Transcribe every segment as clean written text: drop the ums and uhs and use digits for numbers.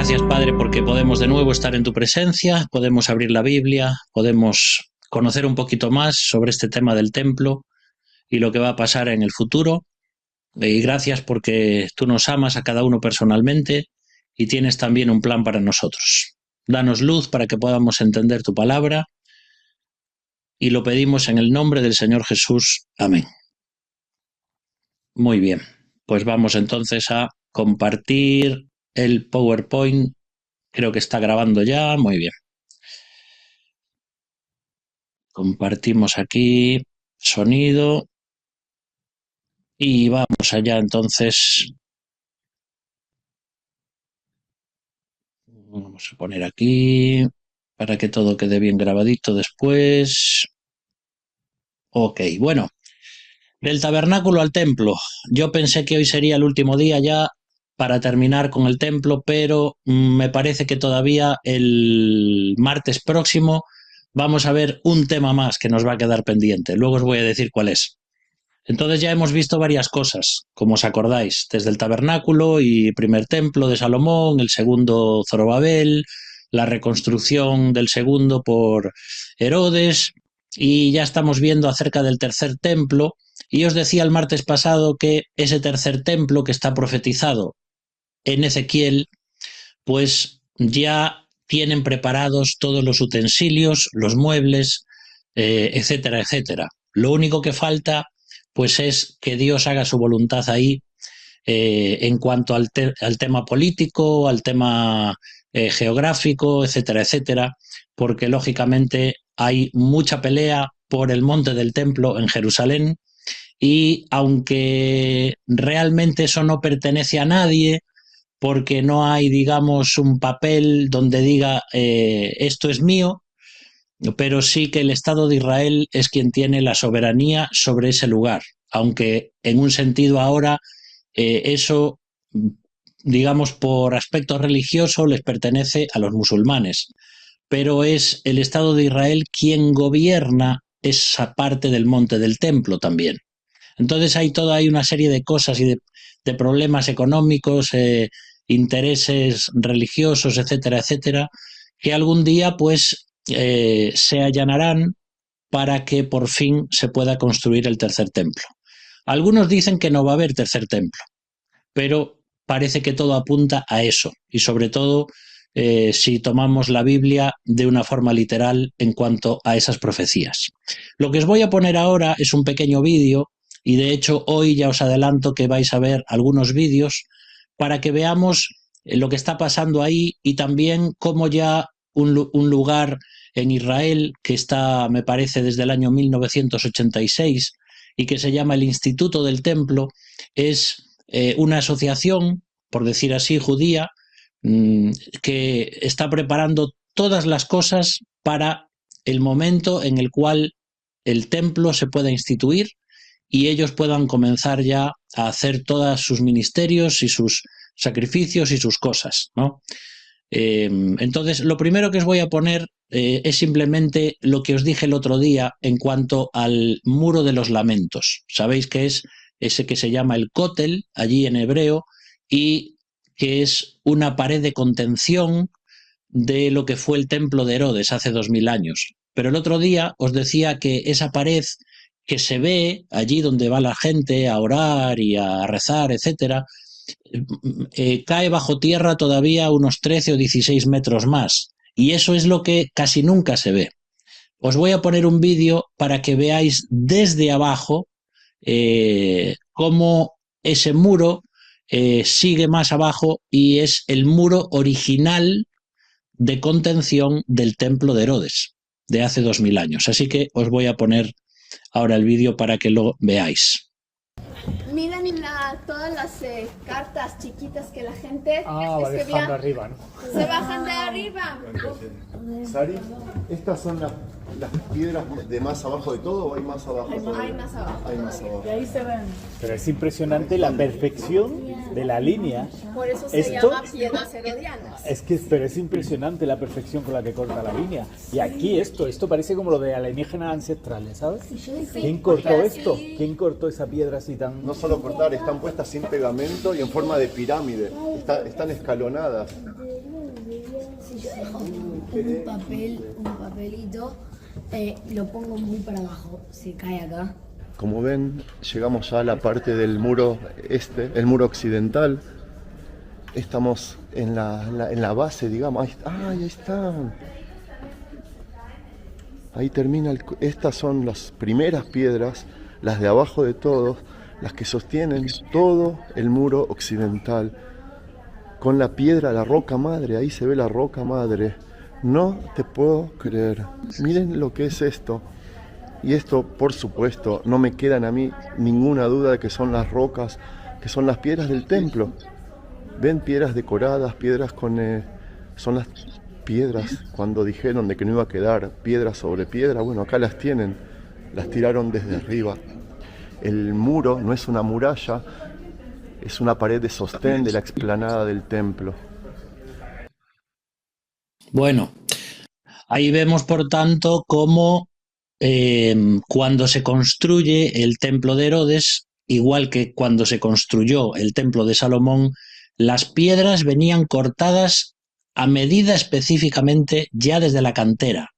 Gracias, Padre, porque podemos de nuevo estar en tu presencia, podemos abrir la Biblia, podemos conocer un poquito más sobre este tema del templo y lo que va a pasar en el futuro. Y gracias porque tú nos amas a cada uno personalmente y tienes también un plan para nosotros. Danos luz para que podamos entender tu palabra y lo pedimos en el nombre del Señor Jesús. Amén. Muy bien, pues vamos entonces a compartir el PowerPoint. Creo que está grabando ya. Muy bien. Compartimos aquí sonido y vamos allá entonces. Vamos a poner aquí para que todo quede bien grabadito después. Ok, bueno, del tabernáculo al templo. Yo pensé que hoy sería el último día ya para terminar con el templo, pero me parece que todavía el martes próximo vamos a ver un tema más que nos va a quedar pendiente. Luego os voy a decir cuál es. Entonces ya hemos visto varias cosas, como os acordáis, desde el tabernáculo y primer templo de Salomón, el segundo Zorobabel, la reconstrucción del segundo por Herodes, y ya estamos viendo acerca del tercer templo. Y os decía el martes pasado que ese tercer templo que está profetizado en Ezequiel, pues ya tienen preparados todos los utensilios, los muebles, etcétera, etcétera. Lo único que falta pues es que Dios haga su voluntad ahí en cuanto al tema político, al tema geográfico, etcétera, etcétera, porque lógicamente hay mucha pelea por el monte del templo en Jerusalén y aunque realmente eso no pertenece a nadie, porque no hay, digamos, un papel donde diga esto es mío, pero sí que el Estado de Israel es quien tiene la soberanía sobre ese lugar, aunque en un sentido ahora eso, digamos, por aspecto religioso les pertenece a los musulmanes, pero es el Estado de Israel quien gobierna esa parte del monte del templo también. Entonces hay una serie de cosas y de problemas económicos, intereses religiosos, etcétera, etcétera, que algún día pues se allanarán para que por fin se pueda construir el tercer templo. Algunos dicen que no va a haber tercer templo, pero parece que todo apunta a eso, y sobre todo si tomamos la Biblia de una forma literal en cuanto a esas profecías. Lo que os voy a poner ahora es un pequeño vídeo, y de hecho hoy ya os adelanto que vais a ver algunos vídeos para que veamos lo que está pasando ahí y también cómo ya un lugar en Israel que está, me parece, desde el año 1986 y que se llama el Instituto del Templo, es una asociación, por decir así, judía, que está preparando todas las cosas para el momento en el cual el templo se pueda instituir y ellos puedan comenzar ya a hacer todos sus ministerios y sus sacrificios y sus cosas, ¿no? Entonces, lo primero que os voy a poner es simplemente lo que os dije el otro día en cuanto al muro de los lamentos. Sabéis que es ese que se llama el Kotel, allí en hebreo, y que es una pared de contención de lo que fue el templo de Herodes hace 2000 años. Pero el otro día os decía que esa pared que se ve allí donde va la gente a orar y a rezar, etcétera, cae bajo tierra todavía unos 13 o 16 metros más. Y eso es lo que casi nunca se ve. Os voy a poner un vídeo para que veáis desde abajo cómo ese muro sigue más abajo y es el muro original de contención del templo de Herodes de hace 2000 años. Así que os voy a poner ahora el vídeo para que lo veáis. Miren todas las cartas chiquitas que la gente va dejando arriba, ¿no? Se bajan de arriba. Sari, ¿estas son las piedras de más abajo de todo o hay más abajo? Hay más abajo. Hay más abajo. Y ahí se ven. Pero es impresionante la perfección de la línea. Por eso se llama piedras herodianas. Pero es impresionante la perfección con la que corta la línea. Y aquí esto parece como lo de alienígenas ancestrales, ¿sabes? ¿Quién cortó esto? ¿Quién cortó esa piedra así tan...? No solo cortar, están puestas sin pegamento y en forma de pirámide. Están escalonadas. un papelito, lo pongo muy para abajo, se cae acá. Como ven, llegamos ya a la parte del muro el muro occidental. Estamos en la base, digamos. Ahí están. Ahí termina estas son las primeras piedras, las de abajo de todos, las que sostienen todo el muro occidental. Con la piedra, la roca madre, ahí se ve la roca madre. No te puedo creer. Miren lo que es esto. Y esto, por supuesto, no me queda a mí ninguna duda de que son las rocas, que son las piedras del templo. Ven piedras decoradas, piedras son las piedras cuando dijeron de que no iba a quedar piedra sobre piedra. Bueno, acá las tienen, las tiraron desde arriba. El muro no es una muralla, es una pared de sostén de la explanada del templo. Bueno, ahí vemos, por tanto, cómo cuando se construye el templo de Herodes, igual que cuando se construyó el templo de Salomón, las piedras venían cortadas a medida específicamente ya desde la cantera.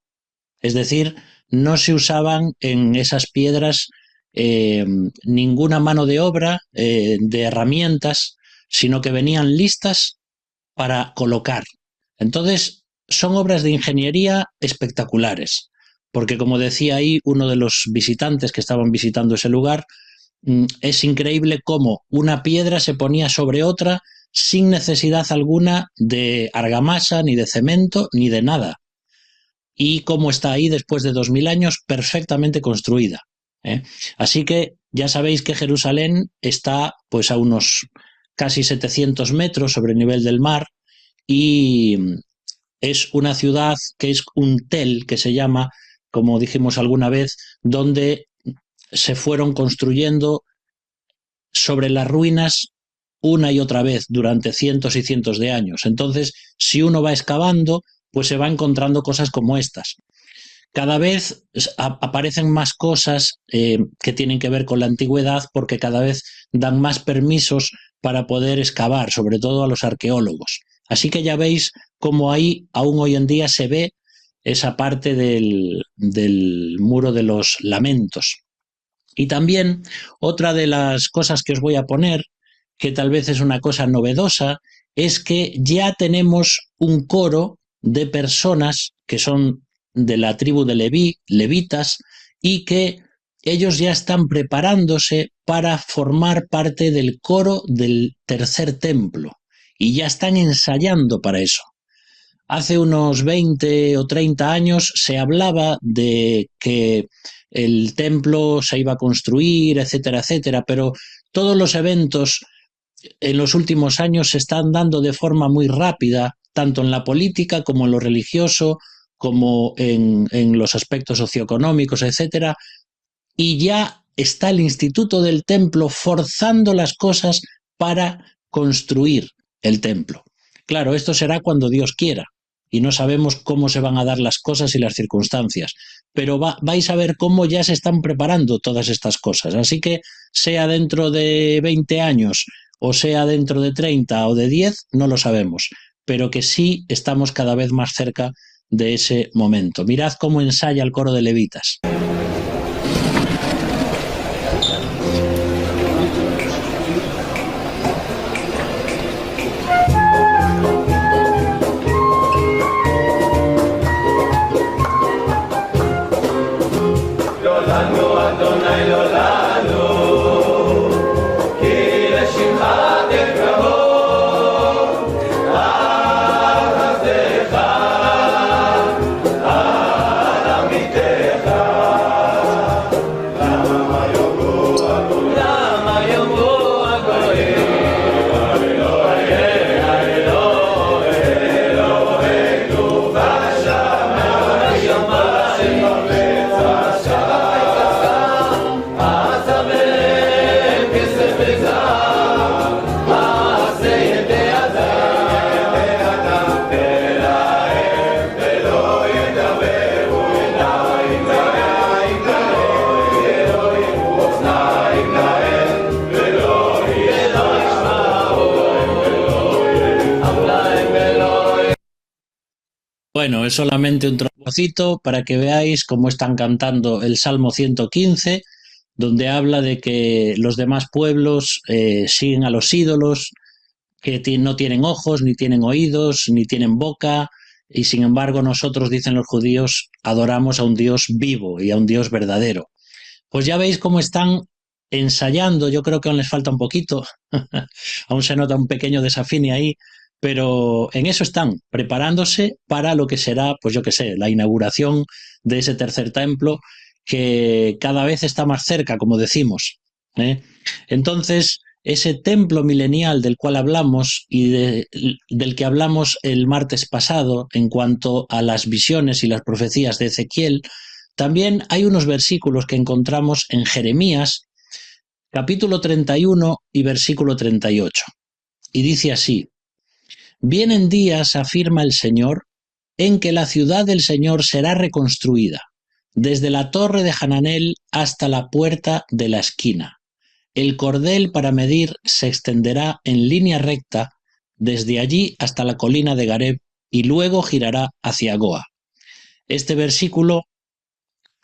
Es decir, no se usaban en esas piedras ninguna mano de obra de herramientas, sino que venían listas para colocar. Entonces, son obras de ingeniería espectaculares, porque como decía ahí uno de los visitantes que estaban visitando ese lugar, es increíble cómo una piedra se ponía sobre otra sin necesidad alguna de argamasa, ni de cemento, ni de nada. Y cómo está ahí después de 2000 años perfectamente construida. Así que ya sabéis que Jerusalén está pues a unos casi 700 metros sobre el nivel del mar y es una ciudad que es un tel, que se llama, como dijimos alguna vez, donde se fueron construyendo sobre las ruinas una y otra vez durante cientos y cientos de años. Entonces, si uno va excavando, pues se va encontrando cosas como estas. Cada vez aparecen más cosas que tienen que ver con la antigüedad, porque cada vez dan más permisos para poder excavar, sobre todo a los arqueólogos. Así que ya veis cómo ahí aún hoy en día se ve esa parte del muro de los lamentos. Y también otra de las cosas que os voy a poner, que tal vez es una cosa novedosa, es que ya tenemos un coro de personas que son de la tribu de levitas, y que ellos ya están preparándose para formar parte del coro del tercer templo, y ya están ensayando para eso. Hace unos 20 o 30 años se hablaba de que el templo se iba a construir, etcétera, etcétera, pero todos los eventos en los últimos años se están dando de forma muy rápida, tanto en la política como en lo religioso, como en los aspectos socioeconómicos, etcétera, y ya está el Instituto del Templo forzando las cosas para construir el templo. Claro, esto será cuando Dios quiera, y no sabemos cómo se van a dar las cosas y las circunstancias, pero vais a ver cómo ya se están preparando todas estas cosas. Así que sea dentro de 20 años, o sea dentro de 30 o de 10, no lo sabemos, pero que sí estamos cada vez más cerca de ese momento. Mirad cómo ensaya el coro de levitas. Bueno, es solamente un trocito para que veáis cómo están cantando el Salmo 115, donde habla de que los demás pueblos siguen a los ídolos, que no tienen ojos, ni tienen oídos, ni tienen boca, y sin embargo nosotros, dicen los judíos, adoramos a un Dios vivo y a un Dios verdadero. Pues ya veis cómo están ensayando, yo creo que aún les falta un poquito, aún se nota un pequeño desafío ahí, pero en eso están, preparándose para lo que será, pues yo qué sé, la inauguración de ese tercer templo, que cada vez está más cerca, como decimos, ¿eh? Entonces, ese templo milenial del cual hablamos y del que hablamos el martes pasado en cuanto a las visiones y las profecías de Ezequiel, también hay unos versículos que encontramos en Jeremías, capítulo 31 y versículo 38. Y dice así: Vienen días, afirma el Señor, en que la ciudad del Señor será reconstruida, desde la torre de Hananel hasta la puerta de la esquina. El cordel para medir se extenderá en línea recta desde allí hasta la colina de Gareb y luego girará hacia Goa. Este versículo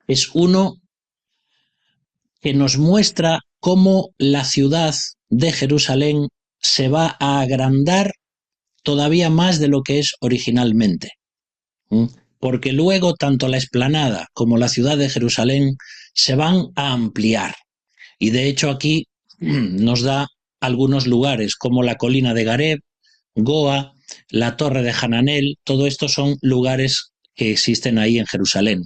es uno que nos muestra cómo la ciudad de Jerusalén se va a agrandar todavía más de lo que es originalmente. Porque luego tanto la explanada como la ciudad de Jerusalén se van a ampliar. Y de hecho aquí nos da algunos lugares como la colina de Gareb, Goa, la torre de Hananel, todo esto son lugares que existen ahí en Jerusalén.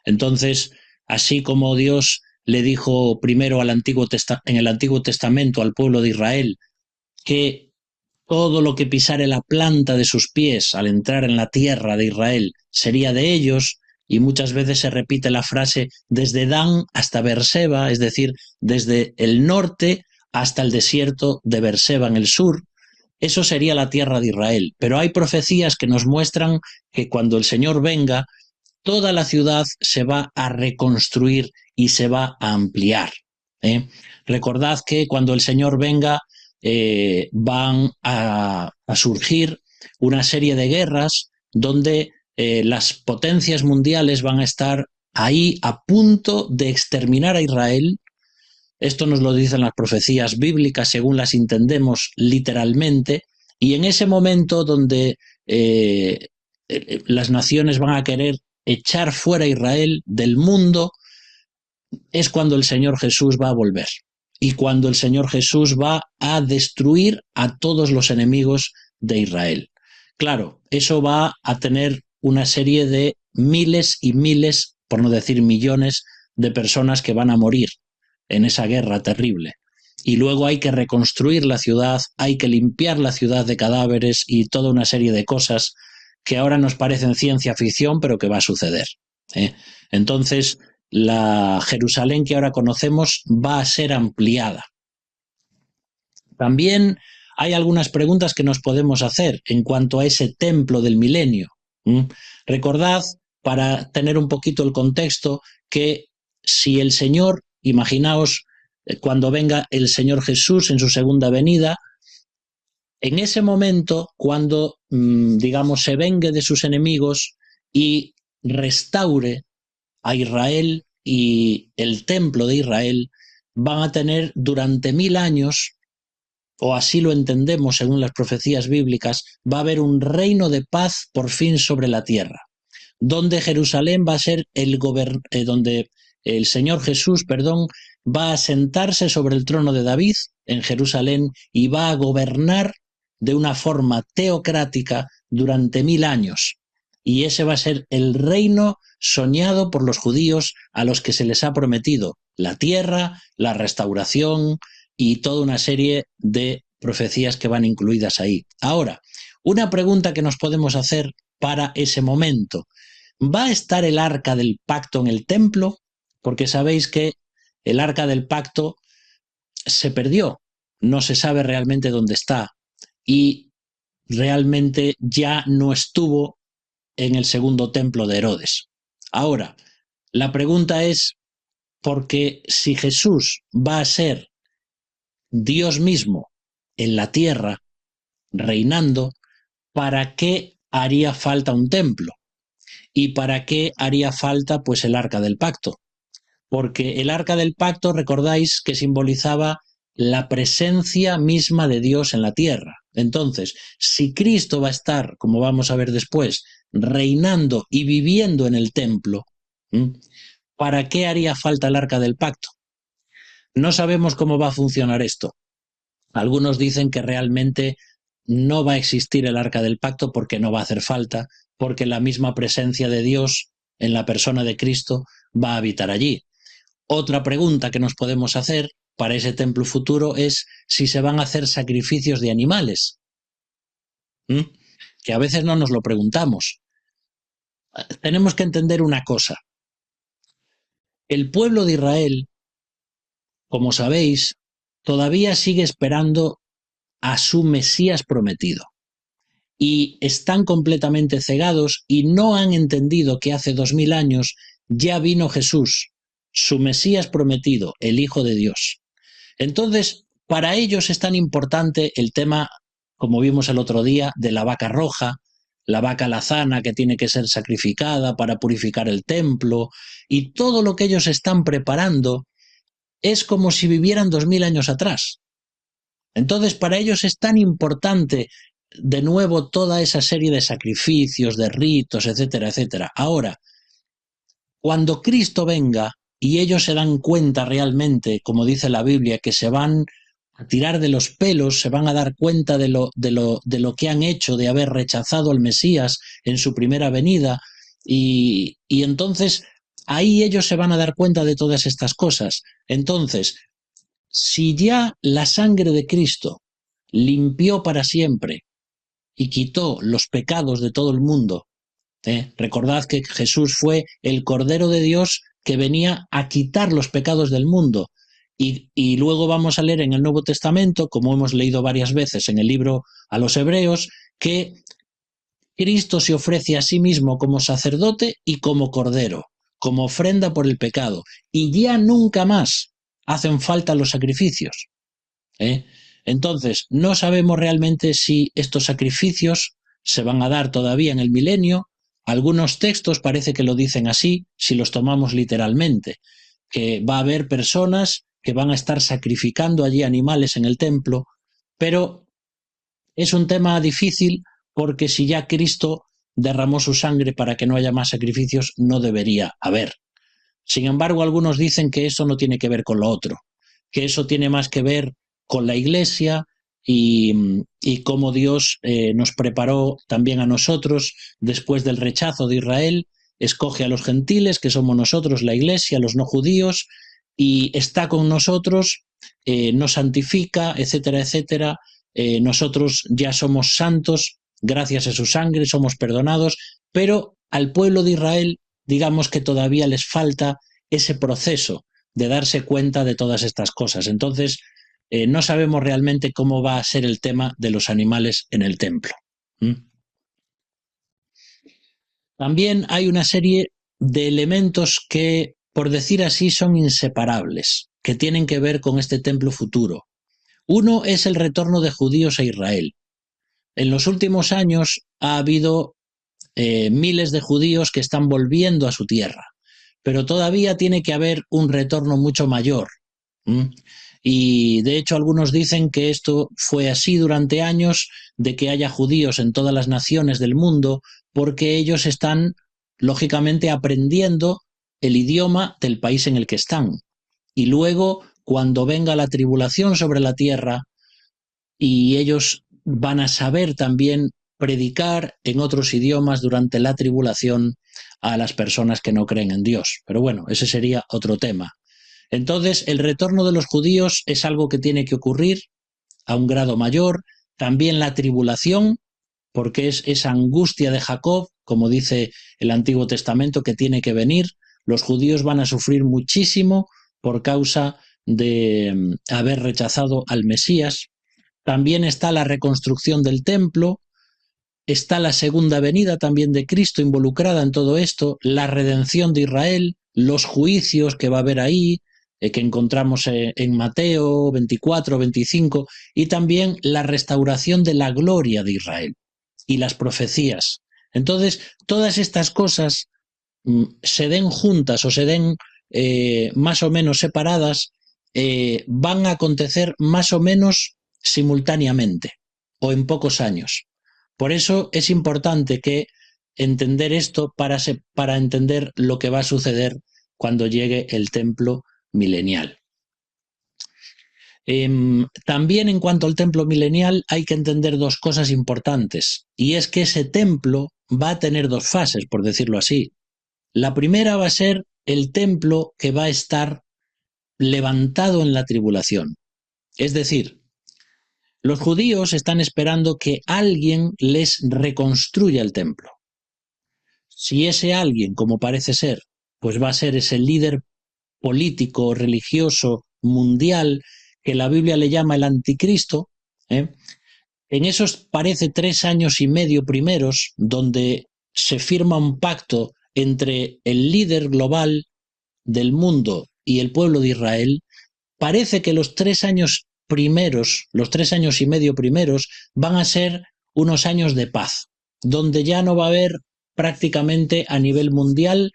Entonces, así como Dios le dijo primero en el Antiguo Testamento al pueblo de Israel que todo lo que pisare la planta de sus pies al entrar en la tierra de Israel sería de ellos, y muchas veces se repite la frase desde Dan hasta Beerseba, es decir, desde el norte hasta el desierto de Beerseba en el sur. Eso sería la tierra de Israel. Pero hay profecías que nos muestran que cuando el Señor venga, toda la ciudad se va a reconstruir y se va a ampliar. Recordad que cuando el Señor venga, van a surgir una serie de guerras donde las potencias mundiales van a estar ahí a punto de exterminar a Israel. Esto nos lo dicen las profecías bíblicas según las entendemos literalmente, y en ese momento donde las naciones van a querer echar fuera a Israel del mundo, es cuando el Señor Jesús va a volver. Y cuando el Señor Jesús va a destruir a todos los enemigos de Israel. Claro, eso va a tener una serie de miles y miles, por no decir millones, de personas que van a morir en esa guerra terrible. Y luego hay que reconstruir la ciudad, hay que limpiar la ciudad de cadáveres y toda una serie de cosas que ahora nos parecen ciencia ficción, pero que va a suceder. Entonces, la Jerusalén que ahora conocemos va a ser ampliada. También hay algunas preguntas que nos podemos hacer en cuanto a ese templo del milenio. Recordad, para tener un poquito el contexto, que si el Señor, imaginaos cuando venga el Señor Jesús en su segunda venida, en ese momento, cuando, digamos, se vengue de sus enemigos y restaure a Israel y el templo de Israel, van a tener durante 1000 años, o así lo entendemos según las profecías bíblicas, va a haber un reino de paz por fin sobre la tierra, donde Jerusalén va a ser donde el Señor Jesús, va a sentarse sobre el trono de David en Jerusalén y va a gobernar de una forma teocrática durante 1000 años. Y ese va a ser el reino soñado por los judíos a los que se les ha prometido la tierra, la restauración y toda una serie de profecías que van incluidas ahí. Ahora, una pregunta que nos podemos hacer para ese momento: ¿va a estar el arca del pacto en el templo? Porque sabéis que el arca del pacto se perdió, no se sabe realmente dónde está y realmente ya no estuvo en el segundo templo de Herodes. Ahora, la pregunta es, porque si Jesús va a ser Dios mismo en la tierra, reinando, ¿para qué haría falta un templo? ¿Y para qué haría falta pues el arca del pacto? Porque el arca del pacto, recordáis que simbolizaba la presencia misma de Dios en la tierra. Entonces, si Cristo va a estar, como vamos a ver después, reinando y viviendo en el templo, ¿para qué haría falta el arca del pacto? No sabemos cómo va a funcionar esto. Algunos dicen que realmente no va a existir el arca del pacto porque no va a hacer falta, porque la misma presencia de Dios en la persona de Cristo va a habitar allí. Otra pregunta que nos podemos hacer para ese templo futuro es si se van a hacer sacrificios de animales, que a veces no nos lo preguntamos. Tenemos que entender una cosa. El pueblo de Israel, como sabéis, todavía sigue esperando a su Mesías prometido. Y están completamente cegados y no han entendido que hace 2000 años ya vino Jesús, su Mesías prometido, el Hijo de Dios. Entonces, para ellos es tan importante el tema, como vimos el otro día, de la vaca roja, la vaca lazana que tiene que ser sacrificada para purificar el templo, y todo lo que ellos están preparando es como si vivieran 2000 años atrás. Entonces, para ellos es tan importante de nuevo toda esa serie de sacrificios, de ritos, etcétera, etcétera. Ahora, cuando Cristo venga y ellos se dan cuenta realmente, como dice la Biblia, que se van a tirar de los pelos, se van a dar cuenta de lo que han hecho, de haber rechazado al Mesías en su primera venida, y entonces ahí ellos se van a dar cuenta de todas estas cosas. Entonces, si ya la sangre de Cristo limpió para siempre y quitó los pecados de todo el mundo, recordad que Jesús fue el Cordero de Dios que venía a quitar los pecados del mundo. Y luego vamos a leer en el Nuevo Testamento, como hemos leído varias veces en el libro a los Hebreos, que Cristo se ofrece a sí mismo como sacerdote y como Cordero, como ofrenda por el pecado. Y ya nunca más hacen falta los sacrificios. Entonces, no sabemos realmente si estos sacrificios se van a dar todavía en el milenio. Algunos textos parece que lo dicen así, si los tomamos literalmente, que va a haber personas que van a estar sacrificando allí animales en el templo, pero es un tema difícil porque si ya Cristo derramó su sangre para que no haya más sacrificios, no debería haber. Sin embargo, algunos dicen que eso no tiene que ver con lo otro, que eso tiene más que ver con la Iglesia y cómo Dios nos preparó también a nosotros después del rechazo de Israel, escoge a los gentiles, que somos nosotros, la Iglesia, los no judíos, y está con nosotros, nos santifica, etcétera, etcétera. Nosotros ya somos santos, gracias a su sangre, somos perdonados, pero al pueblo de Israel, digamos que todavía les falta ese proceso de darse cuenta de todas estas cosas. Entonces, no sabemos realmente cómo va a ser el tema de los animales en el templo. También hay una serie de elementos que, por decir así, son inseparables, que tienen que ver con este templo futuro. Uno es el retorno de judíos a Israel. En los últimos años ha habido miles de judíos que están volviendo a su tierra, pero todavía tiene que haber un retorno mucho mayor. Y de hecho algunos dicen que esto fue así durante años, de que haya judíos en todas las naciones del mundo, porque ellos están lógicamente aprendiendo el idioma del país en el que están. Y luego, cuando venga la tribulación sobre la tierra, y ellos van a saber también predicar en otros idiomas durante la tribulación a las personas que no creen en Dios. Pero bueno, ese sería otro tema. Entonces, el retorno de los judíos es algo que tiene que ocurrir a un grado mayor. También la tribulación, porque es esa angustia de Jacob, como dice el Antiguo Testamento, que tiene que venir. Los judíos van a sufrir muchísimo por causa de haber rechazado al Mesías. También está la reconstrucción del templo, está la segunda venida también de Cristo involucrada en todo esto, la redención de Israel, los juicios que va a haber ahí, que encontramos en Mateo 24, 25, y también la restauración de la gloria de Israel y las profecías Entonces, todas estas cosas se den juntas o se den más o menos separadas, van a acontecer más o menos simultáneamente o en pocos años. Por eso es importante que entender esto para entender lo que va a suceder cuando llegue el templo milenial. También en cuanto al templo milenial hay que entender dos cosas importantes, y es que ese templo va a tener dos fases, por decirlo así. La primera va a ser el templo que va a estar levantado en la tribulación. Es decir, los judíos están esperando que alguien les reconstruya el templo. Si ese alguien, como parece ser, pues va a ser ese líder político, religioso, mundial, que la Biblia le llama el anticristo, en esos parece 3 años y medio primeros, donde se firma un pacto entre el líder global del mundo y el pueblo de Israel, parece que los 3 años primeros, los 3 años y medio primeros, van a ser unos años de paz, donde ya no va a haber prácticamente a nivel mundial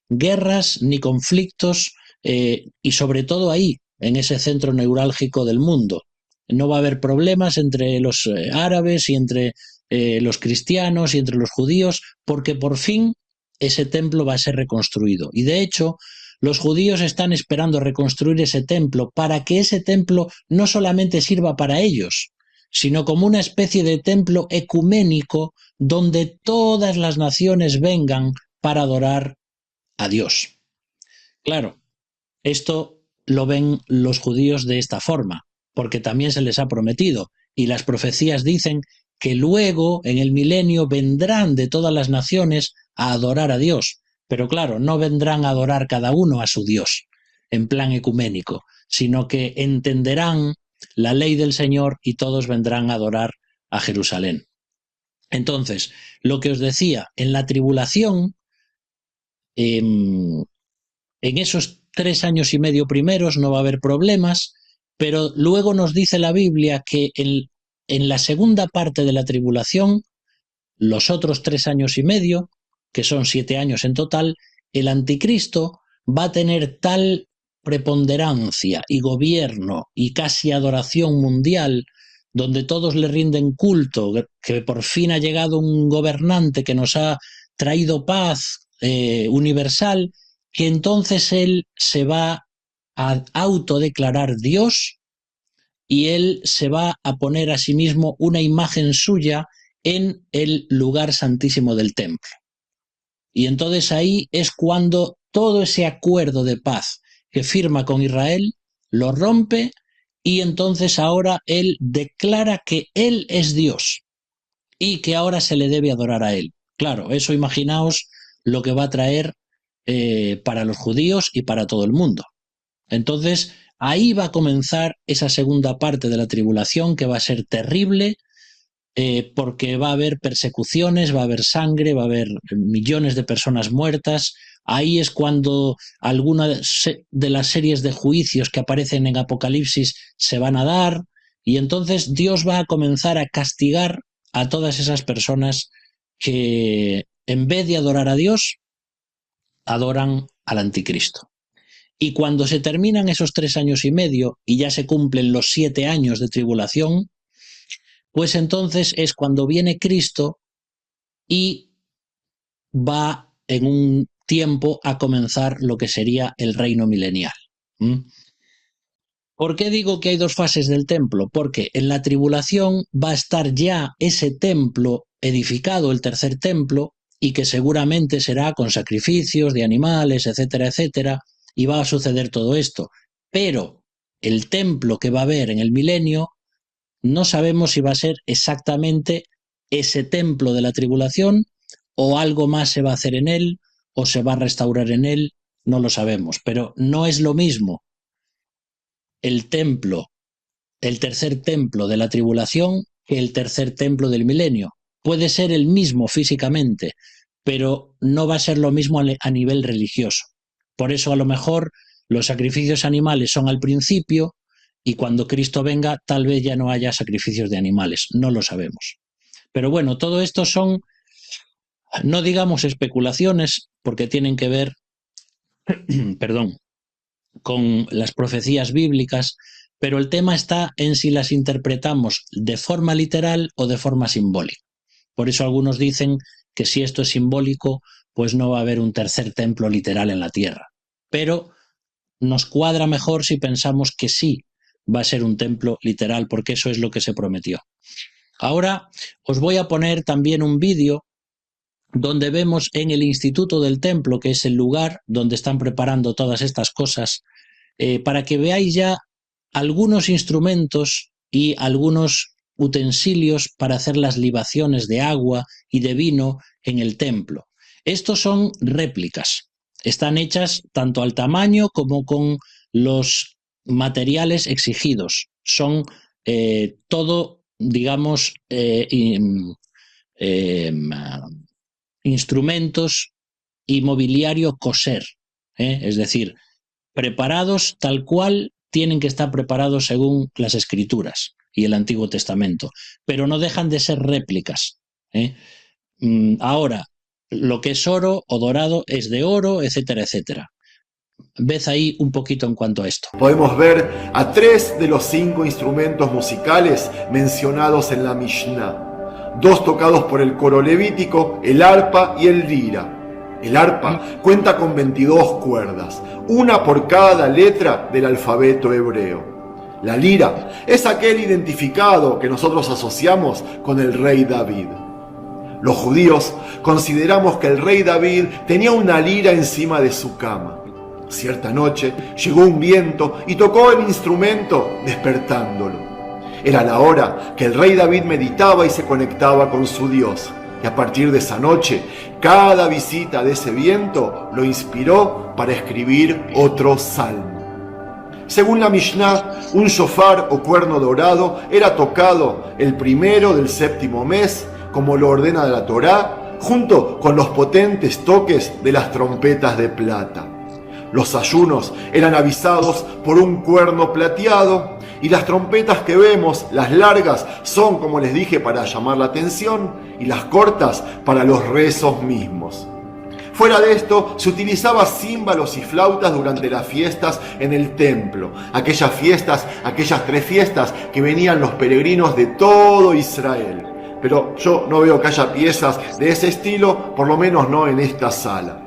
guerras ni conflictos, y sobre todo ahí, en ese centro neurálgico del mundo. No va a haber problemas entre los árabes y entre los cristianos y entre los judíos, porque por fin ese templo va a ser reconstruido. Y de hecho, los judíos están esperando reconstruir ese templo para que ese templo no solamente sirva para ellos, sino como una especie de templo ecuménico donde todas las naciones vengan para adorar a Dios. Claro, esto lo ven los judíos de esta forma, porque también se les ha prometido, y las profecías dicen que luego, en el milenio, vendrán de todas las naciones a adorar a Dios. Pero claro, no vendrán a adorar cada uno a su Dios, en plan ecuménico, sino que entenderán la ley del Señor y todos vendrán a adorar a Jerusalén. Entonces, lo que os decía, en la tribulación, en esos 3 años y medio primeros no va a haber problemas, pero luego nos dice la Biblia que en la segunda parte de la tribulación, los otros 3 años y medio, que son 7 años en total, el anticristo va a tener tal preponderancia y gobierno y casi adoración mundial, donde todos le rinden culto, que por fin ha llegado un gobernante que nos ha traído paz universal, que entonces él se va a autodeclarar Dios y él se va a poner a sí mismo una imagen suya en el lugar santísimo del templo. Y entonces ahí es cuando todo ese acuerdo de paz que firma con Israel lo rompe, y entonces ahora él declara que él es Dios y que ahora se le debe adorar a él. Claro, eso imaginaos lo que va a traer para los judíos y para todo el mundo. Entonces ahí va a comenzar esa segunda parte de la tribulación, que va a ser terrible, porque va a haber persecuciones, va a haber sangre, va a haber millones de personas muertas. Ahí es cuando algunas de las series de juicios que aparecen en Apocalipsis se van a dar, y entonces Dios va a comenzar a castigar a todas esas personas que, en vez de adorar a Dios, adoran al anticristo. Y cuando se terminan esos 3 años y medio y ya se cumplen los 7 años de tribulación, pues entonces es cuando viene Cristo y va en un tiempo a comenzar lo que sería el reino milenial. ¿Por qué digo que hay 2 fases del templo? Porque en la tribulación va a estar ya ese templo edificado, el tercer templo, y que seguramente será con sacrificios de animales, etcétera, etcétera, y va a suceder todo esto. Pero el templo que va a haber en el milenio, no sabemos si va a ser exactamente ese templo de la tribulación, o algo más se va a hacer en él, o se va a restaurar en él, no lo sabemos. Pero no es lo mismo el templo, el tercer templo de la tribulación, que el tercer templo del milenio. Puede ser el mismo físicamente, pero no va a ser lo mismo a nivel religioso. Por eso a lo mejor los sacrificios animales son al principio, y cuando Cristo venga tal vez ya no haya sacrificios de animales, no lo sabemos. Pero bueno, todo esto son No digamos especulaciones, porque tienen que ver, perdón, con las profecías bíblicas, pero el tema está en si las interpretamos de forma literal o de forma simbólica. Por eso algunos dicen que si esto es simbólico, pues no va a haber un tercer templo literal en la tierra. Pero nos cuadra mejor si pensamos que sí va a ser un templo literal, porque eso es lo que se prometió. Ahora os voy a poner también un vídeo donde vemos en el Instituto del Templo, que es el lugar donde están preparando todas estas cosas, para que veáis ya algunos instrumentos y algunos utensilios para hacer las libaciones de agua y de vino en el templo. Estos son réplicas, están hechas tanto al tamaño como con los materiales exigidos. Son todo, digamos, instrumentos y mobiliario kosher, es decir, preparados tal cual tienen que estar preparados según las Escrituras y el Antiguo Testamento, pero no dejan de ser réplicas. Ahora, lo que es oro o dorado es de oro, etcétera, etcétera. Ved ahí un poquito en cuanto a esto. Podemos ver a 3 de los 5 instrumentos musicales mencionados en la Mishnah. 2 tocados por el coro levítico, el arpa y el lira. El arpa cuenta con 22 cuerdas, una por cada letra del alfabeto hebreo. La lira es aquel identificado que nosotros asociamos con el rey David. Los judíos consideramos que el rey David tenía una lira encima de su cama. Cierta noche llegó un viento y tocó el instrumento despertándolo. Era la hora que el rey David meditaba y se conectaba con su Dios. Y a partir de esa noche, cada visita de ese viento lo inspiró para escribir otro salmo. Según la Mishnah, un shofar o cuerno dorado era tocado el primero del 7º mes, como lo ordena la Torá, junto con los potentes toques de las trompetas de plata. Los ayunos eran avisados por un cuerno plateado, y las trompetas que vemos, las largas, son, como les dije, para llamar la atención, y las cortas para los rezos mismos. Fuera de esto, se utilizaba címbalos y flautas durante las fiestas en el templo. Aquellas 3 fiestas que venían los peregrinos de todo Israel. Pero yo no veo que haya piezas de ese estilo, por lo menos no en esta sala.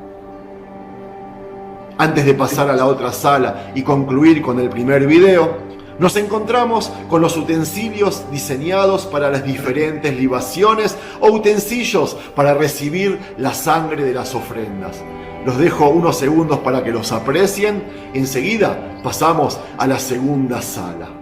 Antes de pasar a la otra sala y concluir con el primer video, nos encontramos con los utensilios diseñados para las diferentes libaciones o utensilios para recibir la sangre de las ofrendas. Los dejo unos segundos para que los aprecien. Enseguida pasamos a la segunda sala.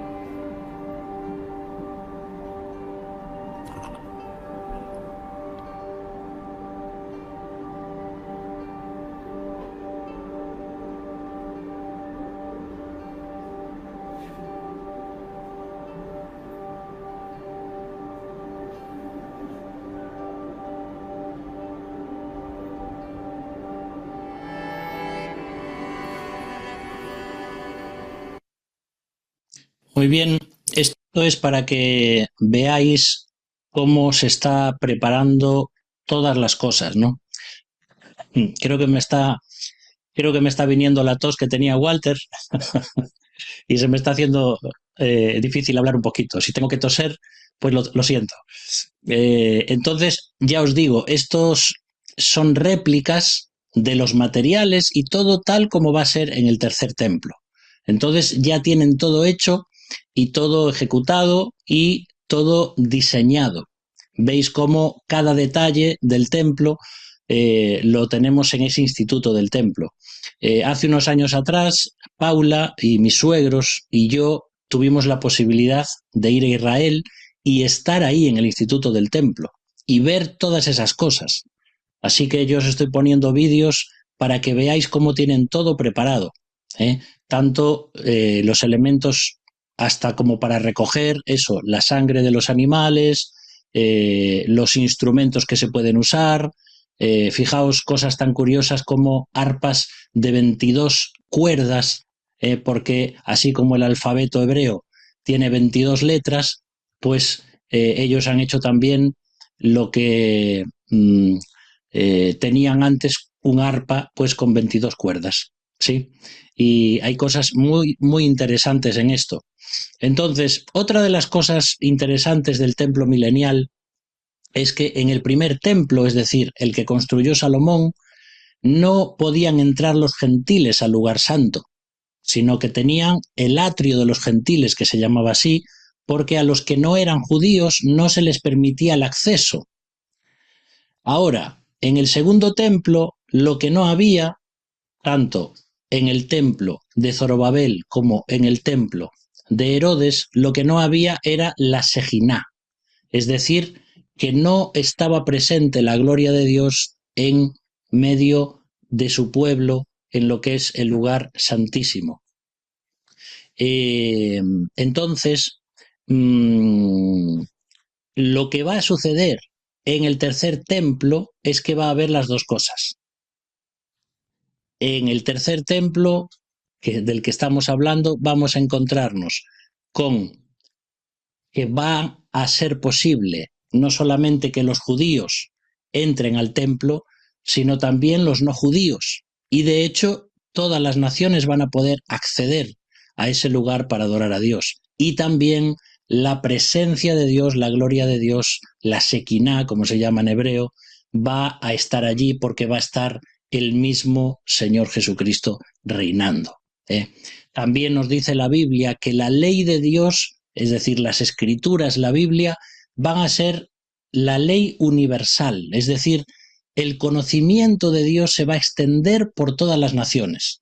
Muy bien, esto es para que veáis cómo se está preparando todas las cosas, ¿no? Creo que me está viniendo la tos que tenía Walter y se me está haciendo difícil hablar un poquito. Si tengo que toser, pues lo siento. Entonces, ya os digo, estos son réplicas de los materiales y todo tal como va a ser en el tercer templo. Entonces ya tienen todo hecho y todo ejecutado y todo diseñado. Veis cómo cada detalle del templo lo tenemos en ese Instituto del Templo. Hace unos años atrás, Paula y mis suegros y yo tuvimos la posibilidad de ir a Israel y estar ahí en el Instituto del Templo y ver todas esas cosas. Así que yo os estoy poniendo vídeos para que veáis cómo tienen todo preparado, tanto los elementos hasta como para recoger eso, la sangre de los animales, los instrumentos que se pueden usar. Fijaos cosas tan curiosas como arpas de 22 cuerdas, porque así como el alfabeto hebreo tiene 22 letras, pues ellos han hecho también lo que tenían antes un arpa pues con 22 cuerdas, ¿sí? Y hay cosas muy, muy interesantes en esto. Entonces, otra de las cosas interesantes del templo milenial es que en el primer templo, es decir, el que construyó Salomón, no podían entrar los gentiles al lugar santo, sino que tenían el atrio de los gentiles, que se llamaba así, porque a los que no eran judíos no se les permitía el acceso. Ahora, en el segundo templo, lo que no había, tanto en el templo de Zorobabel como en el templo de Herodes, lo que no había era la Sejiná, es decir, que no estaba presente la gloria de Dios en medio de su pueblo, en lo que es el lugar santísimo. Entonces, lo que va a suceder en el tercer templo es que va a haber las dos cosas. En el tercer templo, del que estamos hablando, vamos a encontrarnos con que va a ser posible no solamente que los judíos entren al templo, sino también los no judíos. Y de hecho, todas las naciones van a poder acceder a ese lugar para adorar a Dios. Y también la presencia de Dios, la gloria de Dios, la Shekinah, como se llama en hebreo, va a estar allí porque va a estar el mismo Señor Jesucristo reinando. También nos dice la Biblia que la ley de Dios, es decir, las escrituras, la Biblia, van a ser la ley universal, es decir, el conocimiento de Dios se va a extender por todas las naciones.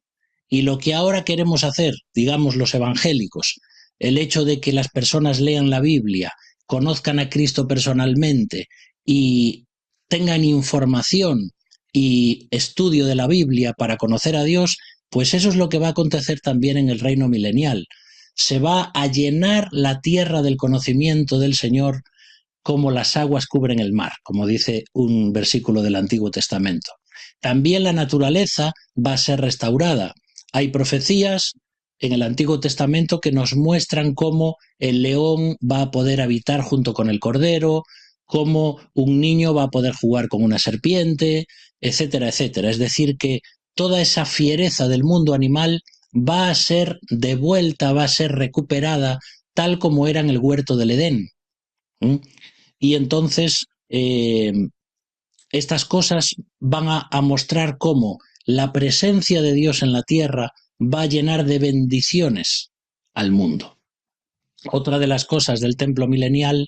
Y lo que ahora queremos hacer, digamos los evangélicos, el hecho de que las personas lean la Biblia, conozcan a Cristo personalmente y tengan información y estudio de la Biblia para conocer a Dios, pues eso es lo que va a acontecer también en el reino milenial. Se va a llenar la tierra del conocimiento del Señor como las aguas cubren el mar, como dice un versículo del Antiguo Testamento. También la naturaleza va a ser restaurada. Hay profecías en el Antiguo Testamento que nos muestran cómo el león va a poder habitar junto con el cordero, cómo un niño va a poder jugar con una serpiente, etcétera, etcétera. Es decir, que toda esa fiereza del mundo animal va a ser devuelta, va a ser recuperada tal como era en el huerto del Edén. Y entonces estas cosas van a mostrar cómo la presencia de Dios en la tierra va a llenar de bendiciones al mundo. Otra de las cosas del templo milenial